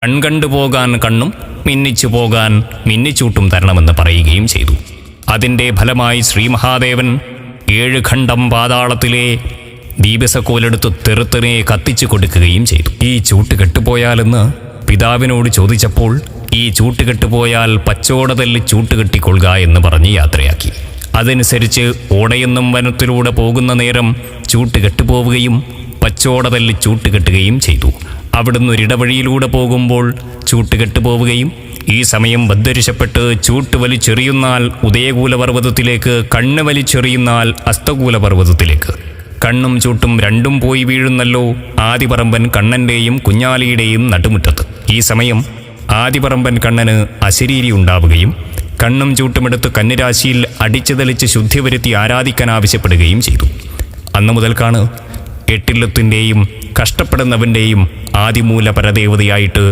കൺകണ്ടു പോകാൻ കണ്ണും മിന്നിച്ചു പോകാൻ മിന്നിച്ചൂട്ടും തരണമെന്ന് പറയുകയും ചെയ്തു. അതിൻ്റെ ഫലമായി ശ്രീ മഹാദേവൻ 7 ഖണ്ഡം പാതാളത്തിലെ ദീപസക്കോലെടുത്ത് തെറുത്തിനെ കത്തിച്ചു കൊടുക്കുകയും ചെയ്തു. ഈ ചൂട്ട് കെട്ടുപോയാലെന്ന് പിതാവിനോട് ചോദിച്ചപ്പോൾ ഈ ചൂട്ട് കെട്ടുപോയാൽ പച്ചോടതല്ലി ചൂട്ട് കെട്ടിക്കൊള്ളുക എന്ന് പറഞ്ഞ് യാത്രയാക്കി. അതനുസരിച്ച് ഓടയെന്നും വനത്തിലൂടെ പോകുന്ന നേരം ചൂട്ട് കെട്ടുപോവുകയും പച്ചോടതല്ലി ചൂട്ട് കെട്ടുകയും ചെയ്തു. അവിടുന്ന് ഒരിടവഴിയിലൂടെ പോകുമ്പോൾ ചൂട്ട് കെട്ടുപോവുകയും ഈ സമയം ബദ്ധരിശപ്പെട്ട് ചൂട്ട് വലിച്ചെറിയുന്നാൽ ഉദയകൂലപർവ്വതത്തിലേക്ക്, കണ്ണ് വലിച്ചെറിയുന്നാൽ അസ്തകൂലപർവ്വതത്തിലേക്ക്. കണ്ണും ചൂട്ടും രണ്ടും പോയി വീഴുന്നല്ലോ ആദിപറമ്പൻ കണ്ണൻ്റെയും കുഞ്ഞാലിയുടെയും നടുമുറ്റത്ത്. ഈ സമയം ആദിപറമ്പൻ കണ്ണന് അശരീരി ഉണ്ടാവുകയും കണ്ണും ചൂട്ടുമെടുത്ത് കന്നിരാശിയിൽ അടിച്ചു തെളിച്ച് ശുദ്ധി വരുത്തി ആരാധിക്കാൻ ആവശ്യപ്പെടുകയും ചെയ്തു. അന്നു മുതൽക്കാണ് എട്ടില്ലത്തിൻ്റെയും കഷ്ടപ്പെടുന്നവൻ്റെയും ആദിമൂല പരദേവതയായിട്ട്